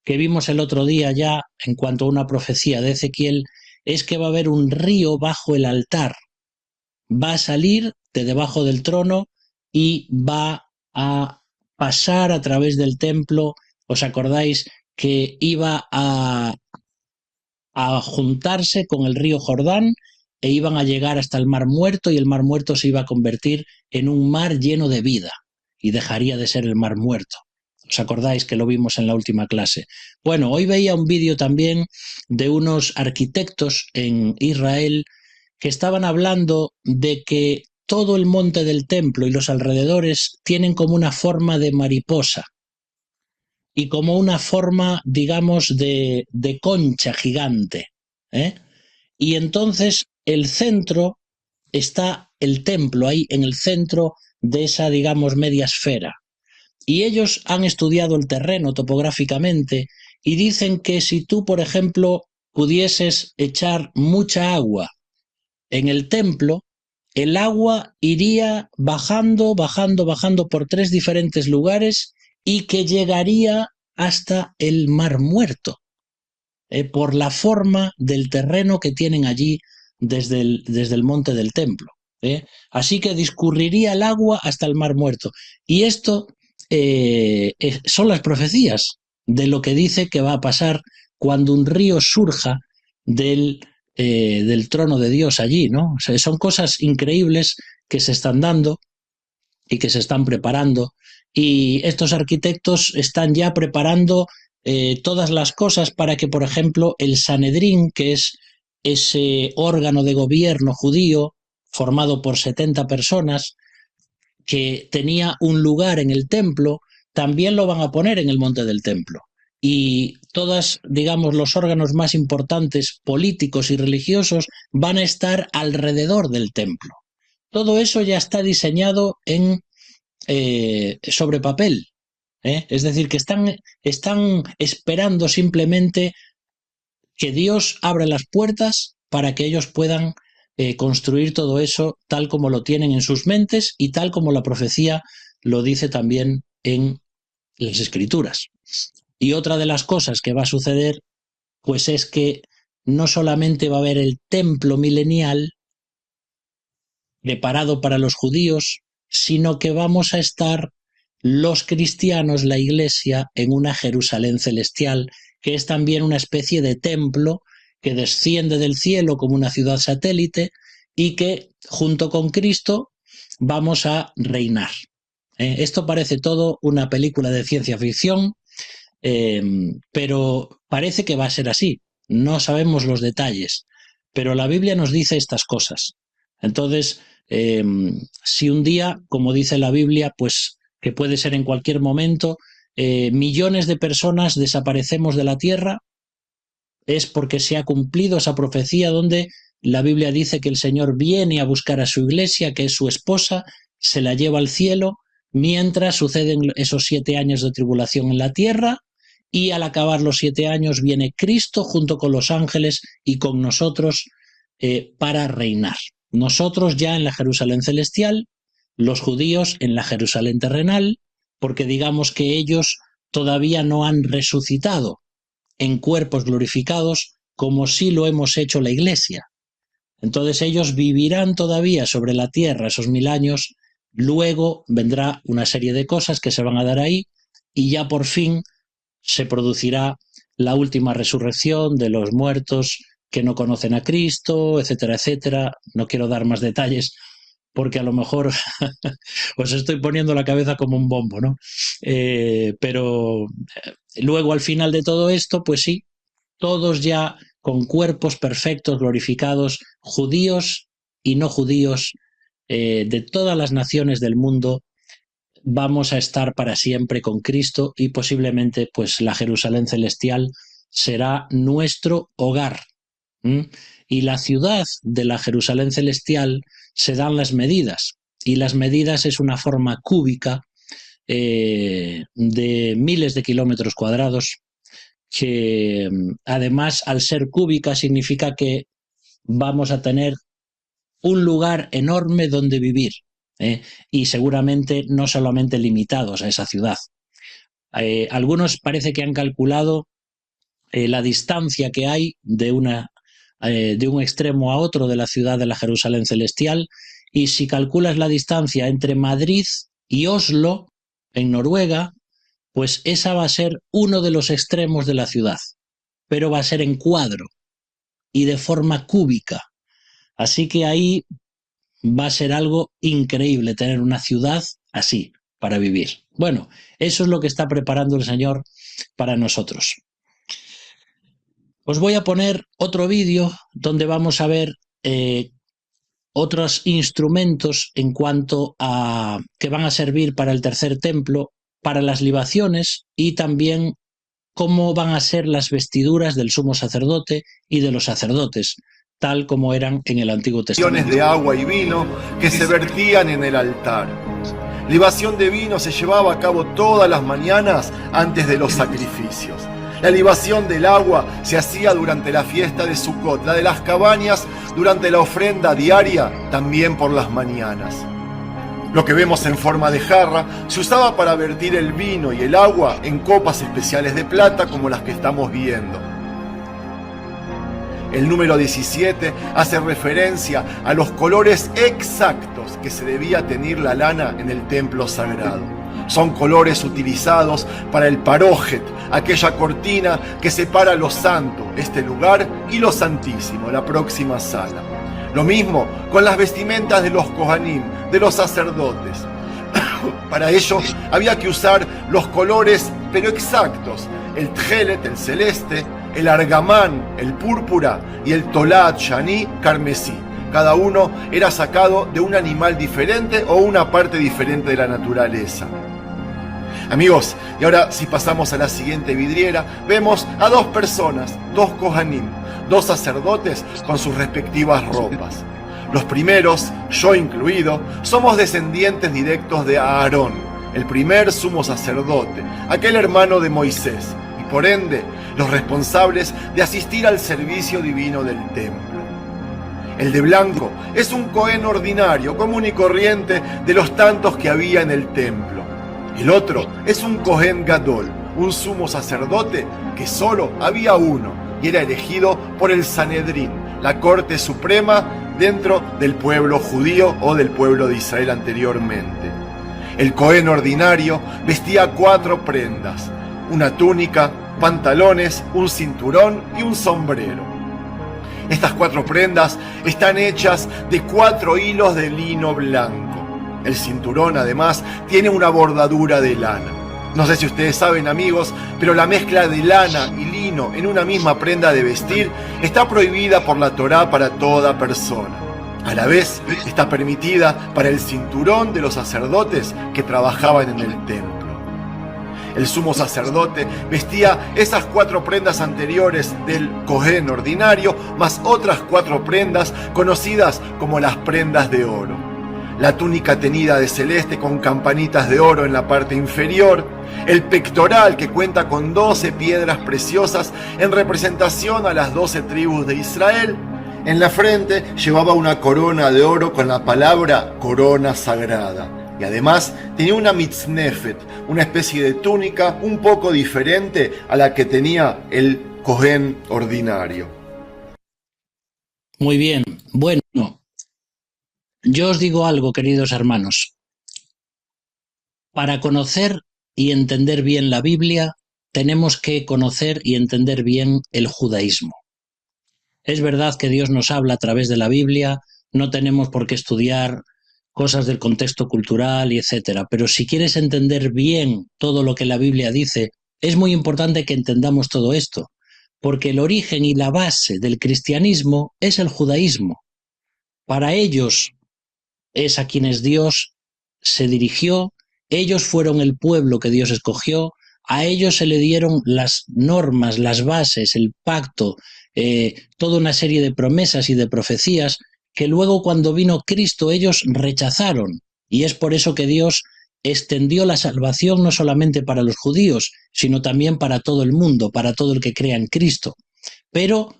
que vimos el otro día ya en cuanto a una profecía de Ezequiel es que va a haber un río bajo el altar. Va a salir de debajo del trono y va a pasar a través del templo. ¿Os acordáis que iba a juntarse con el río Jordán e iban a llegar hasta el Mar Muerto y el Mar Muerto se iba a convertir en un mar lleno de vida y dejaría de ser el Mar Muerto? ¿Os acordáis que lo vimos en la última clase? Bueno, hoy veía un vídeo también de unos arquitectos en Israel que estaban hablando de que todo el monte del templo y los alrededores tienen como una forma de mariposa y como una forma, digamos, de concha gigante, Y entonces el centro está el templo, ahí en el centro de esa, digamos, media esfera. Y ellos han estudiado el terreno topográficamente y dicen que si tú, por ejemplo, pudieses echar mucha agua en el templo, el agua iría bajando, bajando, bajando por 3 diferentes lugares y que llegaría hasta el Mar Muerto, por la forma del terreno que tienen allí desde el monte del templo. Así que discurriría el agua hasta el Mar Muerto. Y esto son las profecías de lo que dice que va a pasar cuando un río surja del trono de Dios allí, ¿no? O sea, son cosas increíbles que se están dando y que se están preparando, y estos arquitectos están ya preparando todas las cosas para que, por ejemplo, el Sanedrín, que es ese órgano de gobierno judío formado por 70 personas, que tenía un lugar en el templo, también lo van a poner en el monte del templo. y todas, digamos, los órganos más importantes políticos y religiosos van a estar alrededor del templo. Todo eso ya está diseñado sobre papel, ¿eh? Es decir, que están esperando simplemente que Dios abra las puertas para que ellos puedan construir todo eso tal como lo tienen en sus mentes y tal como la profecía lo dice también en las Escrituras. Y otra de las cosas que va a suceder, pues es que no solamente va a haber el templo milenial preparado para los judíos, sino que vamos a estar los cristianos, la Iglesia, en una Jerusalén celestial, que es también una especie de templo que desciende del cielo como una ciudad satélite y que, junto con Cristo, vamos a reinar. Esto parece todo una película de ciencia ficción, pero parece que va a ser así. No sabemos los detalles, pero la Biblia nos dice estas cosas. Entonces, si un día, como dice la Biblia, pues que puede ser en cualquier momento, millones de personas desaparecemos de la tierra, es porque se ha cumplido esa profecía donde la Biblia dice que el Señor viene a buscar a su iglesia, que es su esposa, se la lleva al cielo, mientras suceden esos 7 años de tribulación en la tierra, y al acabar los 7 años viene Cristo junto con los ángeles y con nosotros para reinar. Nosotros ya en la Jerusalén celestial, los judíos en la Jerusalén terrenal, porque digamos que ellos todavía no han resucitado en cuerpos glorificados como sí lo hemos hecho la Iglesia. Entonces ellos vivirán todavía sobre la tierra esos 1000 años, luego vendrá una serie de cosas que se van a dar ahí y ya por fin se producirá la última resurrección de los muertos que no conocen a Cristo, etcétera, etcétera. No quiero dar más detalles porque a lo mejor os estoy poniendo la cabeza como un bombo, ¿no? Pero luego al final de todo esto, pues sí, todos ya con cuerpos perfectos, glorificados, judíos y no judíos, de todas las naciones del mundo, vamos a estar para siempre con Cristo y posiblemente pues la Jerusalén celestial será nuestro hogar. Y la ciudad de la Jerusalén celestial se dan las medidas, y las medidas es una forma cúbica de miles de kilómetros cuadrados, que además al ser cúbica significa que vamos a tener un lugar enorme donde vivir, y seguramente no solamente limitados a esa ciudad. Algunos parece que han calculado la distancia que hay de un extremo a otro de la ciudad de la Jerusalén celestial, y si calculas la distancia entre Madrid y Oslo, en Noruega, pues esa va a ser uno de los extremos de la ciudad, pero va a ser en cuadro y de forma cúbica. Así que ahí va a ser algo increíble tener una ciudad así para vivir. Bueno, eso es lo que está preparando el Señor para nosotros. Os voy a poner otro vídeo donde vamos a ver otros instrumentos en cuanto a que van a servir para el tercer templo, para las libaciones, y también cómo van a ser las vestiduras del sumo sacerdote y de los sacerdotes, tal como eran en el Antiguo Testamento. De agua y vino que se vertían en el altar. Libación de vino se llevaba a cabo todas las mañanas antes de los sacrificios. La libación del agua se hacía durante la fiesta de Sucot, la de las cabañas durante la ofrenda diaria, también por las mañanas. Lo que vemos en forma de jarra se usaba para vertir el vino y el agua en copas especiales de plata como las que estamos viendo. El número 17 hace referencia a los colores exactos que se debía teñir la lana en el templo sagrado. Son colores utilizados para el parójet, aquella cortina que separa lo santo, este lugar, y lo santísimo, la próxima sala. Lo mismo con las vestimentas de los kohanim, de los sacerdotes. Para ello había que usar los colores, pero exactos: el tjelet, el celeste, el argamán, el púrpura, y el tolat shani, carmesí. Cada uno era sacado de un animal diferente o una parte diferente de la naturaleza. Amigos, y ahora si pasamos a la siguiente vidriera, vemos a dos personas, dos Kohanim, dos sacerdotes con sus respectivas ropas. Los primeros, yo incluido, somos descendientes directos de Aarón, el primer sumo sacerdote, aquel hermano de Moisés, y por ende, los responsables de asistir al servicio divino del templo. El de blanco es un Cohen ordinario, común y corriente de los tantos que había en el templo. El otro es un Cohen Gadol, un sumo sacerdote que solo había uno y era elegido por el Sanedrín, la corte suprema dentro del pueblo judío o del pueblo de Israel anteriormente. El Cohen ordinario vestía 4 prendas: una túnica, pantalones, un cinturón y un sombrero. Estas 4 prendas están hechas de 4 hilos de lino blanco. El cinturón, además, tiene una bordadura de lana. No sé si ustedes saben, amigos, pero la mezcla de lana y lino en una misma prenda de vestir está prohibida por la Torá para toda persona. A la vez, está permitida para el cinturón de los sacerdotes que trabajaban en el templo. El sumo sacerdote vestía esas 4 prendas anteriores del Cohen ordinario, más otras 4 prendas conocidas como las prendas de oro. La túnica teñida de celeste con campanitas de oro en la parte inferior, el pectoral que cuenta con 12 piedras preciosas en representación a las 12 tribus de Israel. En la frente llevaba una corona de oro con la palabra corona sagrada. Y además tenía una mitznefet, una especie de túnica un poco diferente a la que tenía el Cohen ordinario. Muy bien, bueno, yo os digo algo, queridos hermanos. Para conocer y entender bien la Biblia, tenemos que conocer y entender bien el judaísmo. Es verdad que Dios nos habla a través de la Biblia, no tenemos por qué estudiar cosas del contexto cultural y etcétera, pero si quieres entender bien todo lo que la Biblia dice, es muy importante que entendamos todo esto, porque el origen y la base del cristianismo es el judaísmo. Para ellos es a quienes Dios se dirigió, ellos fueron el pueblo que Dios escogió, a ellos se le dieron las normas, las bases, el pacto, toda una serie de promesas y de profecías que luego cuando vino Cristo ellos rechazaron, y es por eso que Dios extendió la salvación no solamente para los judíos, sino también para todo el mundo, para todo el que crea en Cristo. Pero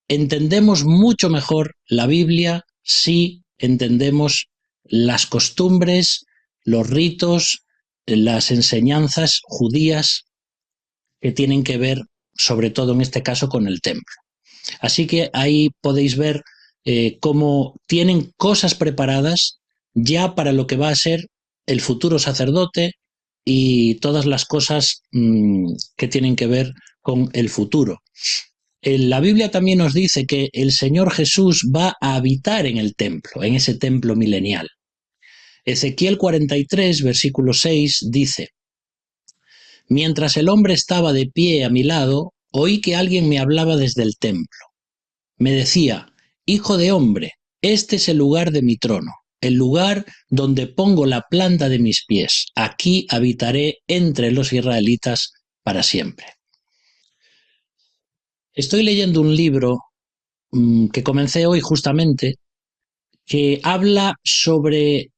entendemos mucho mejor la Biblia si entendemos las costumbres, los ritos, las enseñanzas judías que tienen que ver, sobre todo en este caso, con el templo. Así que ahí podéis ver cómo tienen cosas preparadas ya para lo que va a ser el futuro sacerdote y todas las cosas que tienen que ver con el futuro. La Biblia también nos dice que el Señor Jesús va a habitar en el templo, en ese templo milenial. Ezequiel 43, versículo 6 dice: Mientras el hombre estaba de pie a mi lado, oí que alguien me hablaba desde el templo. Me decía: Hijo de hombre, este es el lugar de mi trono, el lugar donde pongo la planta de mis pies. Aquí habitaré entre los israelitas para siempre. Estoy leyendo un libro que comencé hoy justamente, que habla sobre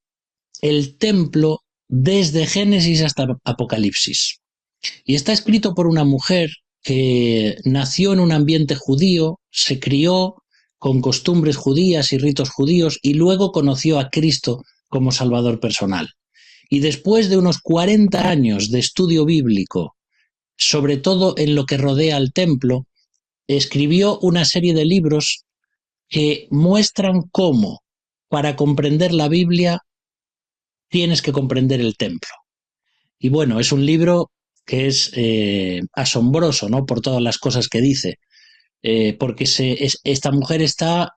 el templo desde Génesis hasta Apocalipsis. Y está escrito por una mujer que nació en un ambiente judío, se crió con costumbres judías y ritos judíos y luego conoció a Cristo como Salvador personal. Y después de unos 40 años de estudio bíblico, sobre todo en lo que rodea al templo, escribió una serie de libros que muestran cómo, para comprender la Biblia, tienes que comprender el templo. Y bueno, es un libro que es asombroso, ¿no?, por todas las cosas que dice, porque esta mujer está,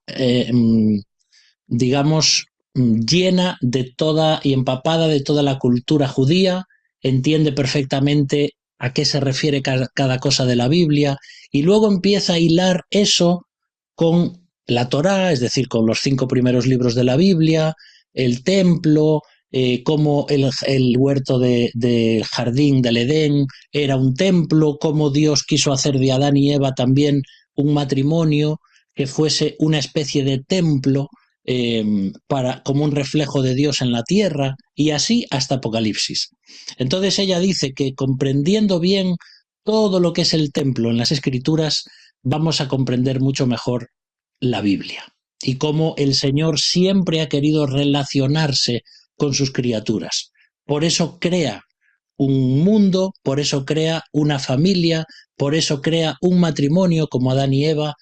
digamos, llena de toda y empapada de toda la cultura judía, entiende perfectamente a qué se refiere cada cosa de la Biblia, y luego empieza a hilar eso con la Torá, es decir, con los 5 primeros libros de la Biblia, el templo, cómo el huerto del jardín del Edén era un templo, cómo Dios quiso hacer de Adán y Eva también un matrimonio que fuese una especie de templo como un reflejo de Dios en la tierra, y así hasta Apocalipsis. Entonces ella dice que comprendiendo bien todo lo que es el templo en las Escrituras, vamos a comprender mucho mejor la Biblia y cómo el Señor siempre ha querido relacionarse con sus criaturas. Por eso crea un mundo, por eso crea una familia, por eso crea un matrimonio como Adán y Eva,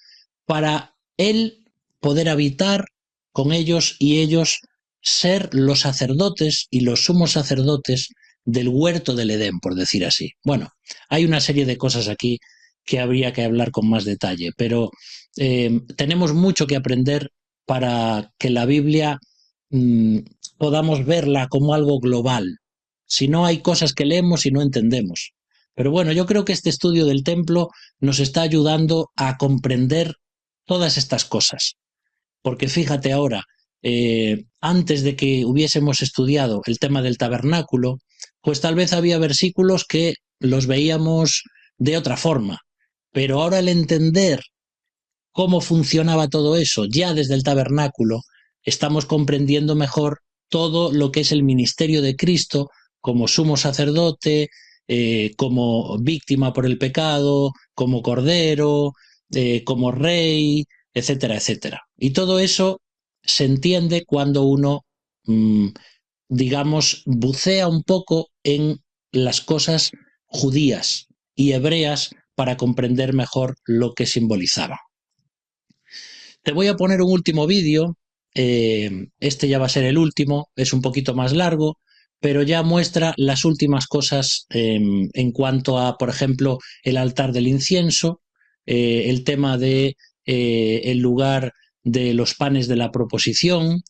para Él poder habitar con ellos y ellos ser los sacerdotes y los sumos sacerdotes del huerto del Edén, por decir así. Bueno, hay una serie de cosas aquí que habría que hablar con más detalle, pero tenemos mucho que aprender para que la Biblia podamos verla como algo global. Si no, hay cosas que leemos y no entendemos. Pero bueno, yo creo que este estudio del templo nos está ayudando a comprender todas estas cosas. Porque fíjate ahora, antes de que hubiésemos estudiado el tema del tabernáculo, pues tal vez había versículos que los veíamos de otra forma. Pero ahora el entender cómo funcionaba todo eso, ya desde el tabernáculo, estamos comprendiendo mejor todo lo que es el ministerio de Cristo como sumo sacerdote, como víctima por el pecado, como cordero, como rey, etcétera, etcétera. Y todo eso se entiende cuando uno, digamos, bucea un poco en las cosas judías y hebreas para comprender mejor lo que simbolizaba. Te voy a poner un último vídeo, este ya va a ser el último, es un poquito más largo, pero ya muestra las últimas cosas en cuanto a, por ejemplo, el altar del incienso, el tema de el lugar de los panes de la proposición,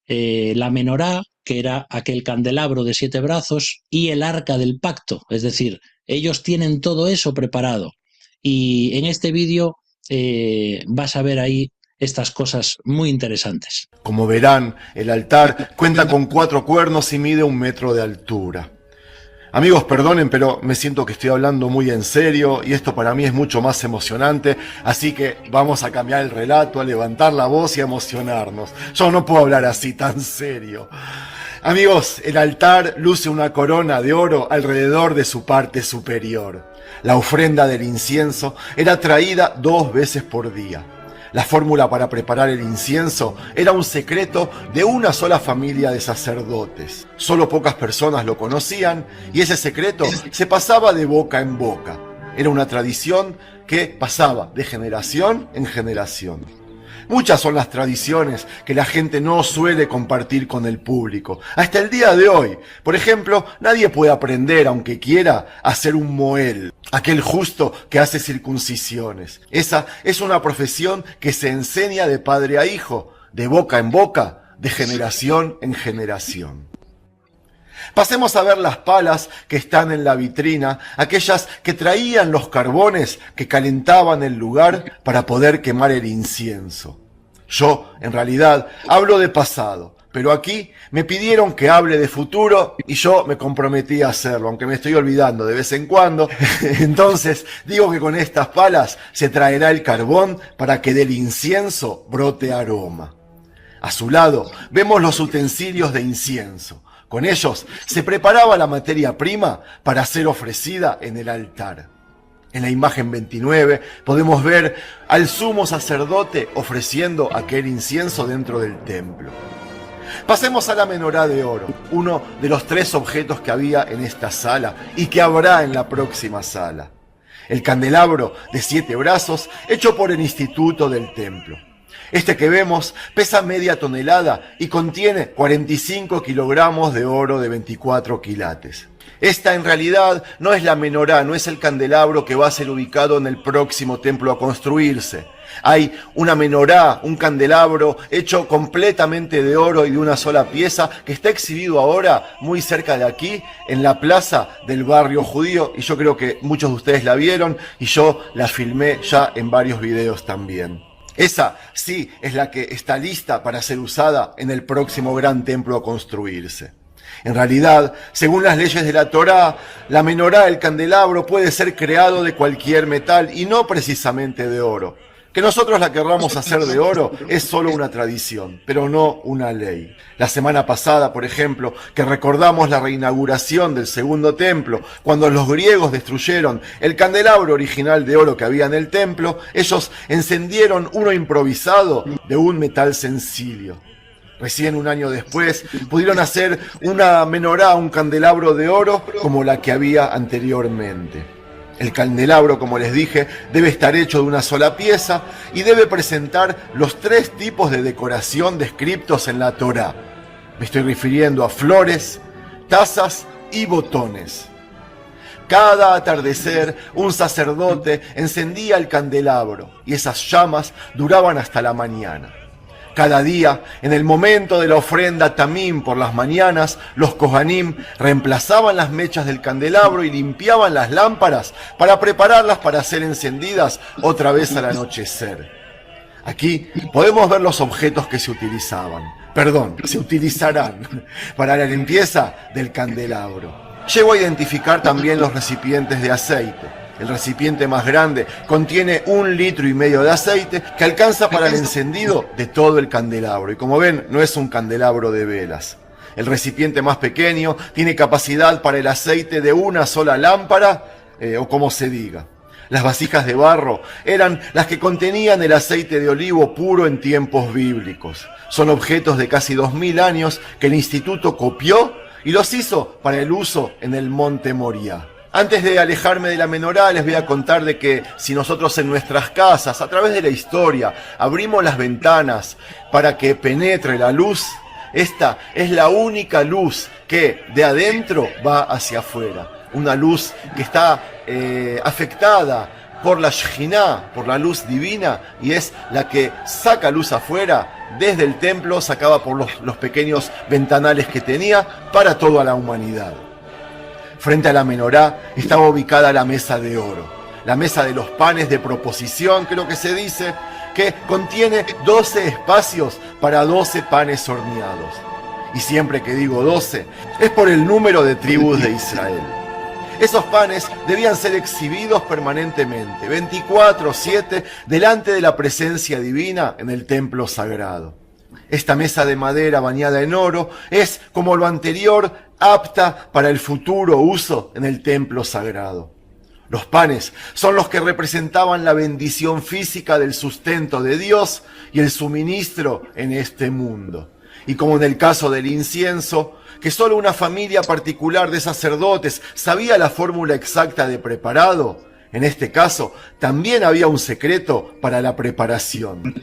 la menorá, que era aquel candelabro de 7 brazos, y el arca del pacto, es decir, ellos tienen todo eso preparado. Y en este vídeo vas a ver ahí estas cosas muy interesantes. Como verán, el altar cuenta con 4 cuernos y mide 1 metro de altura. Amigos, perdonen, pero me siento que estoy hablando muy en serio y esto para mí es mucho más emocionante, así que vamos a cambiar el relato, a levantar la voz y a emocionarnos. Yo no puedo hablar así tan serio. Amigos, el altar luce una corona de oro alrededor de su parte superior. La ofrenda del incienso era traída 2 veces por día. La fórmula para preparar el incienso era un secreto de una sola familia de sacerdotes. Solo pocas personas lo conocían y ese secreto se pasaba de boca en boca. Era una tradición que pasaba de generación en generación. Muchas son las tradiciones que la gente no suele compartir con el público. Hasta el día de hoy, por ejemplo, nadie puede aprender, aunque quiera, a ser un moel, aquel justo que hace circuncisiones. Esa es una profesión que se enseña de padre a hijo, de boca en boca, de generación en generación. Pasemos a ver las palas que están en la vitrina, aquellas que traían los carbones que calentaban el lugar para poder quemar el incienso. Yo, en realidad, hablo de pasado, pero aquí me pidieron que hable de futuro y yo me comprometí a hacerlo, aunque me estoy olvidando de vez en cuando. Entonces, digo que con estas palas se traerá el carbón para que del incienso brote aroma. A su lado vemos los utensilios de incienso. Con ellos se preparaba la materia prima para ser ofrecida en el altar. En la imagen 29 podemos ver al sumo sacerdote ofreciendo aquel incienso dentro del templo. Pasemos a la menorá de oro, uno de los 3 objetos que había en esta sala y que habrá en la próxima sala. El candelabro de 7 brazos hecho por el instituto del templo. Este que vemos pesa media tonelada y contiene 45 kilogramos de oro de 24 quilates. Esta en realidad no es la menorá, no es el candelabro que va a ser ubicado en el próximo templo a construirse. Hay una menorá, un candelabro hecho completamente de oro y de una sola pieza que está exhibido ahora muy cerca de aquí en la plaza del barrio judío y yo creo que muchos de ustedes la vieron y yo la filmé ya en varios videos también. Esa sí es la que está lista para ser usada en el próximo gran templo a construirse. En realidad, según las leyes de la Torá, la menorá, el candelabro, puede ser creado de cualquier metal y no precisamente de oro. Que nosotros la querramos hacer de oro es solo una tradición, pero no una ley. La semana pasada, por ejemplo, que recordamos la reinauguración del segundo templo, cuando los griegos destruyeron el candelabro original de oro que había en el templo, ellos encendieron uno improvisado de un metal sencillo. Recién un año después pudieron hacer una menorá, un candelabro de oro como la que había anteriormente. El candelabro, como les dije, debe estar hecho de una sola pieza y debe presentar los 3 tipos de decoración descritos en la Torá. Me estoy refiriendo a flores, tazas y botones. Cada atardecer, un sacerdote encendía el candelabro y esas llamas duraban hasta la mañana. Cada día, en el momento de la ofrenda tamim por las mañanas, los kohanim reemplazaban las mechas del candelabro y limpiaban las lámparas para prepararlas para ser encendidas otra vez al anochecer. Aquí podemos ver los objetos que se utilizarán para la limpieza del candelabro. Llego a identificar también los recipientes de aceite. El recipiente más grande contiene 1,5 litros de aceite que alcanza para el encendido de todo el candelabro. Y como ven, no es un candelabro de velas. El recipiente más pequeño tiene capacidad para el aceite de una sola lámpara, o como se diga. Las vasijas de barro eran las que contenían el aceite de olivo puro en tiempos bíblicos. Son objetos de casi 2000 años que el instituto copió y los hizo para el uso en el monte Moriah. Antes de alejarme de la menorá, les voy a contar de que si nosotros en nuestras casas, a través de la historia, abrimos las ventanas para que penetre la luz, esta es la única luz que de adentro va hacia afuera. Una luz que está afectada por la Shejinah, por la luz divina, y es la que saca luz afuera desde el templo, sacaba por los pequeños ventanales que tenía para toda la humanidad. Frente a la menorá estaba ubicada la mesa de oro, la mesa de los panes de proposición, creo que se dice, que contiene 12 espacios para 12 panes horneados. Y siempre que digo 12, es por el número de tribus de Israel. Esos panes debían ser exhibidos permanentemente, 24/7, delante de la presencia divina en el templo sagrado. Esta mesa de madera bañada en oro es, como lo anterior, apta para el futuro uso en el templo sagrado. Los panes son los que representaban la bendición física del sustento de Dios y el suministro en este mundo. Y como en el caso del incienso, que solo una familia particular de sacerdotes sabía la fórmula exacta de preparado, en este caso también había un secreto para la preparación.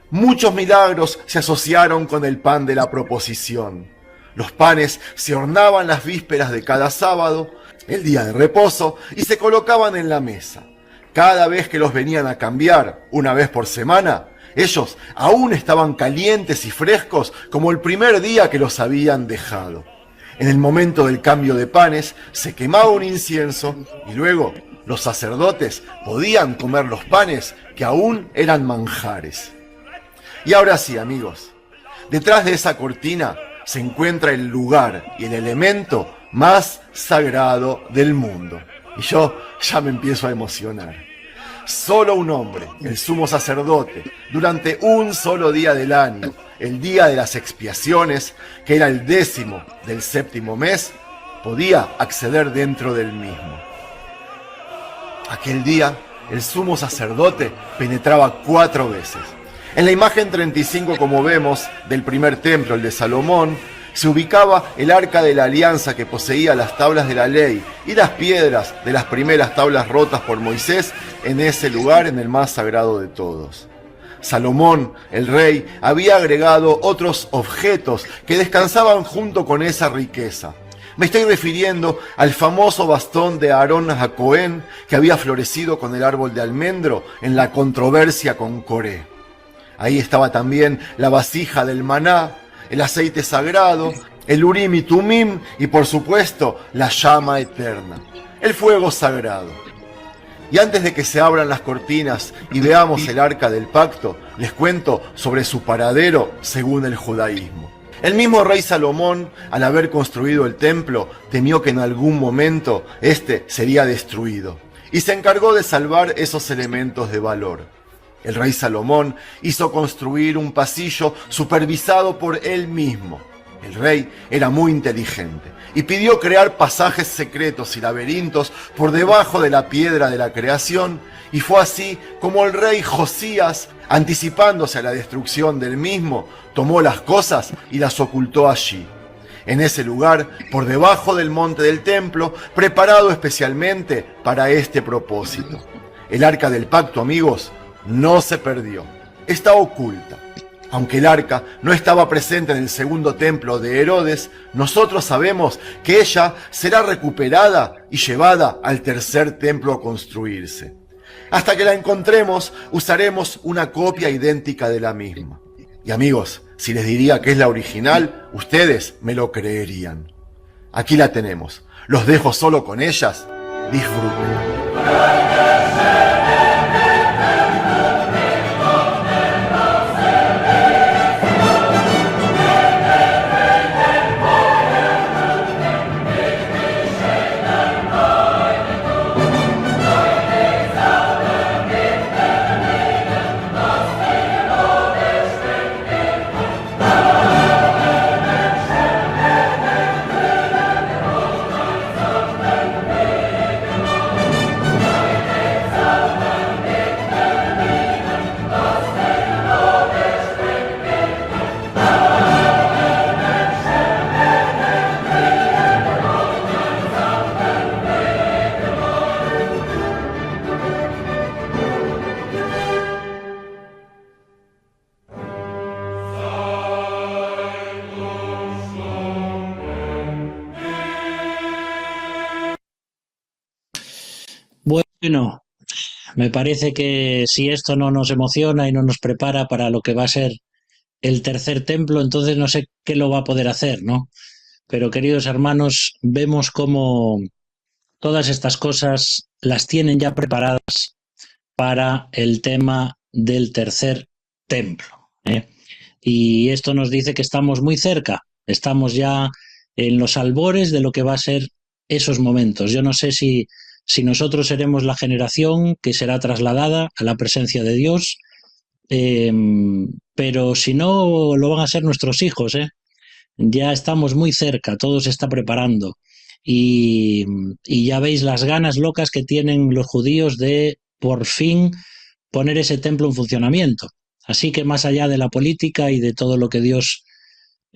Muchos milagros se asociaron con el pan de la proposición. Los panes se hornaban las vísperas de cada sábado, el día de reposo, y se colocaban en la mesa. Cada vez que los venían a cambiar, una vez por semana, ellos aún estaban calientes y frescos como el primer día que los habían dejado. En el momento del cambio de panes, se quemaba un incienso y luego los sacerdotes podían comer los panes que aún eran manjares. Y ahora sí, amigos, detrás de esa cortina se encuentra el lugar y el elemento más sagrado del mundo. Y yo ya me empiezo a emocionar. Solo un hombre, el sumo sacerdote, durante un solo día del año, el día de las expiaciones, que era el 10º del 7º mes, podía acceder dentro del mismo. Aquel día, el sumo sacerdote penetraba 4 veces. En la imagen 35, como vemos, del primer templo, el de Salomón, se ubicaba el arca de la alianza que poseía las tablas de la ley y las piedras de las primeras tablas rotas por Moisés en ese lugar, en el más sagrado de todos. Salomón, el rey, había agregado otros objetos que descansaban junto con esa riqueza. Me estoy refiriendo al famoso bastón de Aarón a Cohen que había florecido con el árbol de almendro en la controversia con Coré. Ahí estaba también la vasija del maná, el aceite sagrado, el Urim y Tumim y por supuesto la llama eterna, el fuego sagrado. Y antes de que se abran las cortinas y veamos el arca del pacto, les cuento sobre su paradero según el judaísmo. El mismo rey Salomón, al haber construido el templo, temió que en algún momento este sería destruido y se encargó de salvar esos elementos de valor. El rey Salomón hizo construir un pasillo supervisado por él mismo. El rey era muy inteligente y pidió crear pasajes secretos y laberintos por debajo de la piedra de la creación, y fue así como el rey Josías, anticipándose a la destrucción del mismo, tomó las cosas y las ocultó allí, en ese lugar, por debajo del monte del templo, preparado especialmente para este propósito. El arca del pacto, amigos, no se perdió, está oculta. Aunque el arca no estaba presente en el segundo templo de Herodes, nosotros sabemos que ella será recuperada y llevada al tercer templo a construirse. Hasta que la encontremos, usaremos una copia idéntica de la misma. Y amigos, si les diría que es la original, ustedes me lo creerían. Aquí la tenemos. Los dejo solo con ellas. Disfruten. Bueno, me parece que si esto no nos emociona y no nos prepara para lo que va a ser el tercer templo, entonces no sé qué lo va a poder hacer, ¿no? Pero queridos hermanos, vemos cómo todas estas cosas las tienen ya preparadas para el tema del tercer templo, ¿eh? Y esto nos dice que estamos muy cerca, estamos ya en los albores de lo que va a ser esos momentos. Yo no sé si nosotros seremos la generación que será trasladada a la presencia de Dios, pero si no, lo van a ser nuestros hijos, ¿eh? Ya estamos muy cerca, todo se está preparando. Y ya veis las ganas locas que tienen los judíos de por fin poner ese templo en funcionamiento. Así que más allá de la política y de todo lo que Dios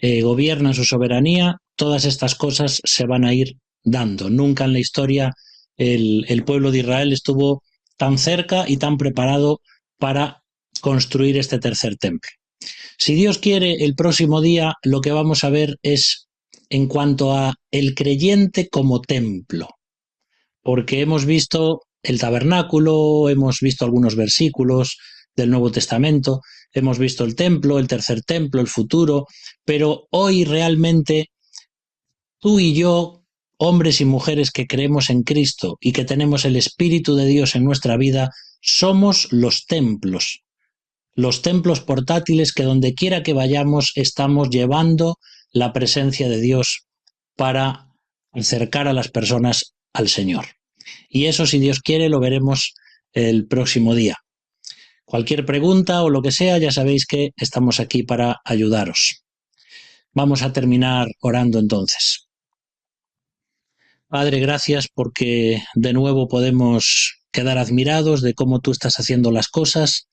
gobierna en su soberanía, todas estas cosas se van a ir dando. Nunca en la historia el pueblo de Israel estuvo tan cerca y tan preparado para construir este tercer templo. Si Dios quiere, el próximo día lo que vamos a ver es en cuanto a el creyente como templo, porque hemos visto el tabernáculo, hemos visto algunos versículos del Nuevo Testamento, hemos visto el templo, el tercer templo, el futuro, pero hoy realmente tú y yo, hombres y mujeres que creemos en Cristo y que tenemos el Espíritu de Dios en nuestra vida, somos los templos portátiles que donde quiera que vayamos estamos llevando la presencia de Dios para acercar a las personas al Señor. Y eso, si Dios quiere, lo veremos el próximo día. Cualquier pregunta o lo que sea, ya sabéis que estamos aquí para ayudaros. Vamos a terminar orando entonces. Padre, gracias porque de nuevo podemos quedar admirados de cómo tú estás haciendo las cosas,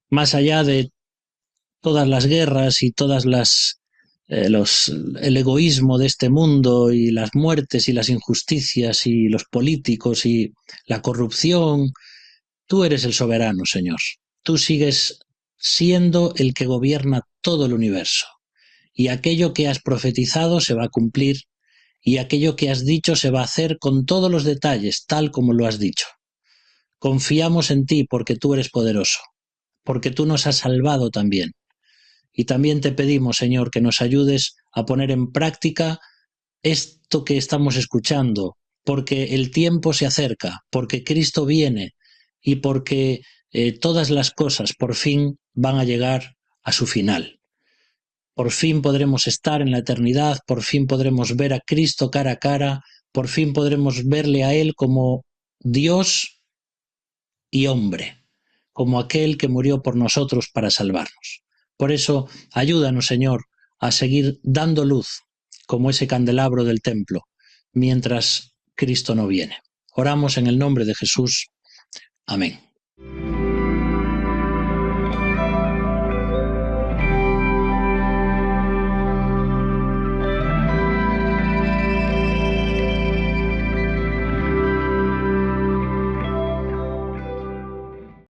más allá de todas las guerras y todas el egoísmo de este mundo y las muertes y las injusticias y los políticos y la corrupción. Tú eres el soberano, Señor. Tú sigues siendo el que gobierna todo el universo. Y aquello que has profetizado se va a cumplir y aquello que has dicho se va a hacer con todos los detalles, tal como lo has dicho. Confiamos en ti porque tú eres poderoso, porque tú nos has salvado también. Y también te pedimos, Señor, que nos ayudes a poner en práctica esto que estamos escuchando, porque el tiempo se acerca, porque Cristo viene y porque todas las cosas por fin van a llegar a su final. por fin podremos estar en la eternidad, por fin podremos ver a Cristo cara a cara, por fin podremos verle a Él como Dios y hombre, como aquel que murió por nosotros para salvarnos. Por eso, ayúdanos, Señor, a seguir dando luz, como ese candelabro del templo, mientras Cristo no viene. Oramos en el nombre de Jesús. Amén.